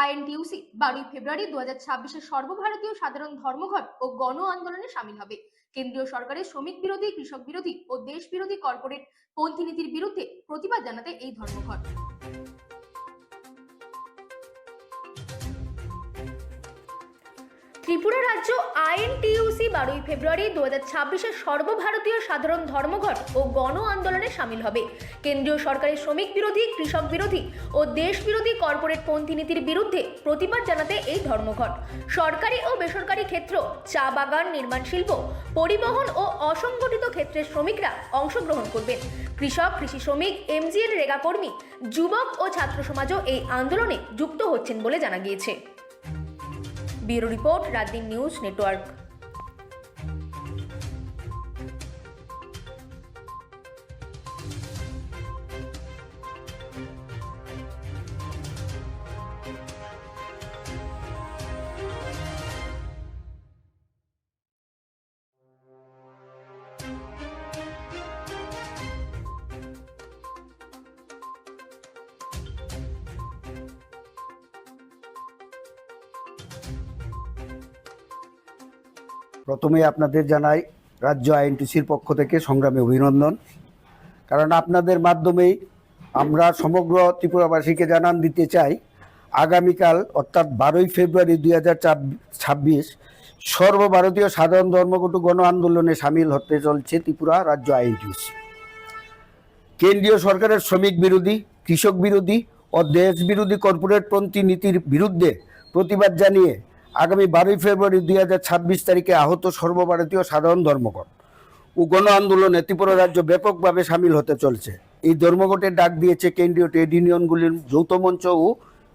INTUC 12 ফেব্রুয়ারি 2026-এর সর্বভারতীয় সাধারণ ধর্মঘট ও গণ আন্দোলনে সামিল হবে। কেন্দ্রীয় সরকারের শ্রমিক বিরোধী, কৃষক বিরোধী ও দেশ বিরোধী কর্পোরেট পন্থী নীতির বিরুদ্ধে প্রতিবাদ জানাতে এই ধর্মঘট। ত্রিপুরা রাজ্য আইএনটিইউসি 12 ফেব্রুয়ারি 2026-এর সর্বভারতীয় সাধারণ ধর্মঘট ও গণ আন্দোলনে সামিল হবে। কেন্দ্রীয় সরকারের শ্রমিক বিরোধী, কৃষক বিরোধী ও দেশ বিরোধী কর্পোরেট পন্থী নীতির বিরুদ্ধে প্রতিবাদ জানাতে এই ধর্মঘট। সরকারি ও বেসরকারি ক্ষেত্র, চা বাগান, নির্মাণ শিল্প, পরিবহন ও অসংগঠিত ক্ষেত্রের শ্রমিকরা অংশগ্রহণ করবেন। কৃষক, কৃষি শ্রমিক, এমজিএন রেগা কর্মী, যুবক ও ছাত্র সমাজও এই আন্দোলনে যুক্ত হচ্ছেন বলে জানা গিয়েছে। Bureau report, রাতদিন news network. প্রথমে আপনাদের জানাই রাজ্য আইএনটিইউসির পক্ষ থেকে সংগ্রামী অভিনন্দন। কারণ আপনাদের মাধ্যমেই আমরা সমগ্র ত্রিপুরাবাসীকে জানান দিতে চাই, আগামীকাল অর্থাৎ 12 ফেব্রুয়ারি 2026 সর্বভারতীয় সাধারণ ধর্মঘট গণ আন্দোলনে সামিল হতে চলছে ত্রিপুরা রাজ্য আইএনটিইউসি। কেন্দ্রীয় সরকারের শ্রমিক বিরোধী, কৃষক বিরোধী ও দেশ বিরোধী কর্পোরেটপন্থী নীতির বিরুদ্ধে প্রতিবাদ জানিয়ে আগামী 12 ফেব্রুয়ারি 2026 তারিখে আহত সর্বভারতীয় সাধারণ ধর্মঘট ও গণ আন্দোলনে ত্রিপুরা রাজ্য ব্যাপকভাবে সামিল হতে চলছে। এই ধর্মঘটের ডাক দিয়েছে কেন্দ্রীয় ট্রেড ইউনিয়নগুলির যৌথ মঞ্চ ও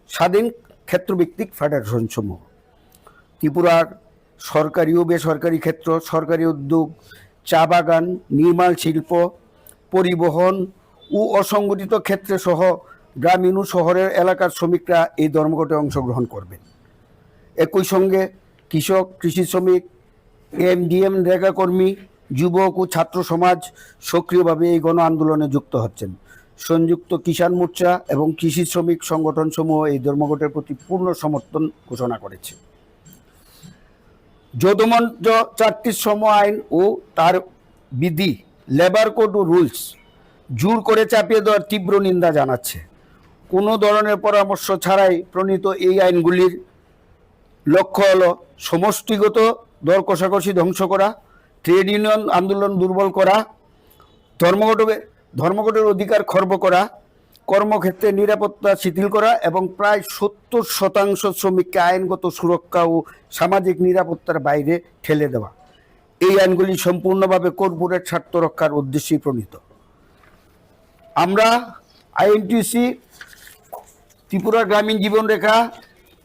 স্বাধীন ক্ষেত্রভিত্তিক ফেডারেশন সমূহ। ত্রিপুরার সরকারি ও বেসরকারি ক্ষেত্র, সরকারি উদ্যোগ, চা বাগান, নির্মাণ শিল্প, পরিবহন ও অসংগঠিত ক্ষেত্রে সহ গ্রামীণ ও শহরের এলাকার শ্রমিকরা এই ধর্মঘটে অংশগ্রহণ করবেন। একই সঙ্গে কৃষক, কৃষি শ্রমিক, এমডিএম রেগা কর্মী, যুবক ও ছাত্র সমাজ সক্রিয়ভাবে এই গণ আন্দোলনে যুক্ত হচ্ছেন। সংযুক্ত কিষাণ মোর্চা এবং কৃষি শ্রমিক সংগঠনসমূহ এই ধর্মঘটের প্রতি পূর্ণ সমর্থন ঘোষণা করেছে। যৌথমঞ্চ 4টি শ্রম আইন ও তার বিধি, লেবার কোড ও রুলস জোর করে চাপিয়ে দেওয়ার তীব্র নিন্দা জানাচ্ছে। কোনো ধরনের পরামর্শ ছাড়াই প্রণীত এই আইনগুলির লক্ষ্য হল সমষ্টিগত দর কষাকষি ধ্বংস করা, ট্রেড ইউনিয়ন আন্দোলন দুর্বল করা, ধর্মঘটের অধিকার খর্ব করা, কর্মক্ষেত্রে নিরাপত্তা শিথিল করা এবং প্রায় 70% শ্রমিককে আইনগত সুরক্ষা ও সামাজিক নিরাপত্তার বাইরে ঠেলে দেওয়া। এই আইনগুলি সম্পূর্ণভাবে কর্পোরেট স্বার্থ রক্ষার উদ্দেশ্যেই প্রণীত। আমরা আইএনটিইউসি ত্রিপুরা গ্রামীণ জীবনরেখা,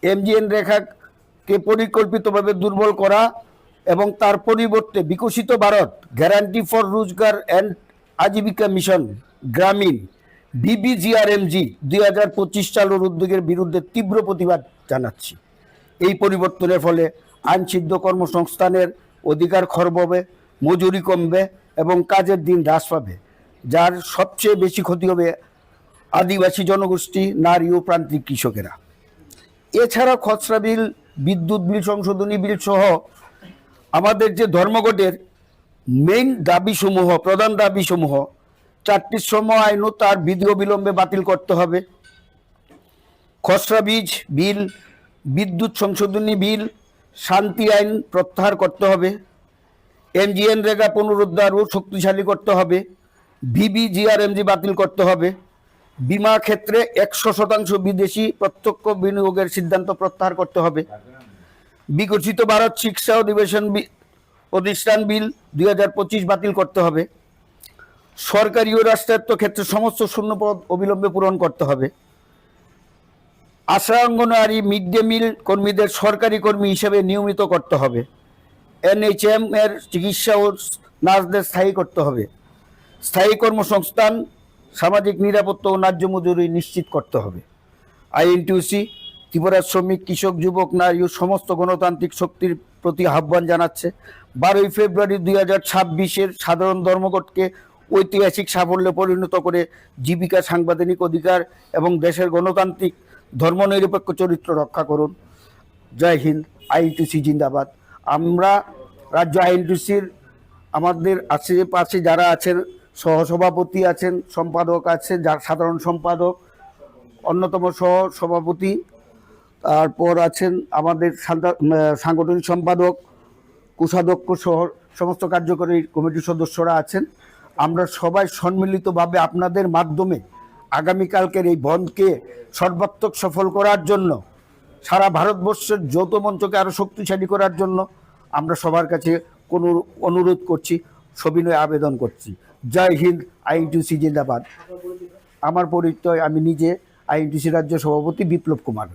এমজিএন রেখাকে পরিকল্পিতভাবে দুর্বল করা এবং তার পরিবর্তে বিকশিত ভারত গ্যারান্টি ফর রোজগার অ্যান্ড আজীবিকা মিশন গ্রামীণ BBGRMG 2025 চালুর উদ্যোগের বিরুদ্ধে তীব্র প্রতিবাদ জানাচ্ছি। এই পরিবর্তনের ফলে আইনসিদ্ধ কর্মসংস্থানের অধিকার খর্ব হবে, মজুরি কমবে এবং কাজের দিন হ্রাস পাবে, যার সবচেয়ে বেশি ক্ষতি হবে আদিবাসী জনগোষ্ঠী, নারী ও প্রান্তিক কৃষকেরা। এছাড়া খসড়া বিল, বিদ্যুৎ বিল সংশোধনী বিল সহ আমাদের যে ধর্মঘটের মেইন দাবিসমূহ, প্রধান দাবিসমূহ, 4টি শ্রম আইন ও তার বিধি অবিলম্বে বাতিল করতে হবে, খসড়া বিল, বিদ্যুৎ সংশোধনী বিল, শান্তি আইন প্রত্যাহার করতে হবে, এমজিএন রেগা পুনরুদ্ধার ও শক্তিশালী করতে হবে, BBGRMG বাতিল করতে হবে, বিমা ক্ষেত্রে 100% বিদেশি প্রত্যক্ষ বিনিয়োগের সিদ্ধান্ত প্রত্যাহার করতে হবে, বিকশিত ভারত শিক্ষা অধিবেশন প্রতিষ্ঠান বিল 2025 বাতিল করতে হবে, সরকারি ও রাষ্ট্রায়ত্ত ক্ষেত্রে সমস্ত শূন্যপদ অবিলম্বে পূরণ করতে হবে, আশা অঙ্গনওয়াড়ি, মিড ডে মিল কর্মীদের সরকারি কর্মী হিসেবে নিয়মিত করতে হবে, NHM এর চিকিৎসা ও নার্সদের স্থায়ী করতে হবে, স্থায়ী কর্মসংস্থান, সামাজিক নিরাপত্তা ও ন্যায্য মজুরি নিশ্চিত করতে হবে। আইএনটিইউসি ত্রিপুরার শ্রমিক, কৃষক, যুবক, নারী ও সমস্ত গণতান্ত্রিক শক্তির প্রতি আহ্বান জানাচ্ছে 12 ফেব্রুয়ারি 2026 সাধারণ ধর্মঘটকে ঐতিহাসিক সাফল্যে পরিণত করে জীবিকা, সাংবিধানিক অধিকার এবং দেশের গণতান্ত্রিক ধর্মনিরপেক্ষ চরিত্র রক্ষা করুন। জয় হিন্দ। আইএনটিইউসি জিন্দাবাদ। আমরা রাজ্য আইএনটিইউসির আমাদের আশেপাশে যারা আছেন, সহসভাপতি আছেন, সম্পাদক আছেন, যার সাধারণ সম্পাদক, অন্যতম সহসভাপতি, তারপর আছেন আমাদের সাংগঠনিক সম্পাদক, কোষাধ্যক্ষ সহ সমস্ত কার্যকরী কমিটির সদস্যরা আছেন। আমরা সবাই সম্মিলিতভাবে আপনাদের মাধ্যমে আগামীকালকের এই বন্ধকে সর্বাত্মক সফল করার জন্য, সারা ভারতবর্ষের যৌথ মঞ্চকে আরও শক্তিশালী করার জন্য আমরা সবার কাছে কোনো অনুরোধ করছি, সবিনয় আবেদন করছি। জয় হিন্দ। আইএনটিইউসি জিন্দাবাদ। আমার পরিচয়, আমি নিজে আইএনটিইউসি রাজ্য সভাপতি বিপ্লব কুমার।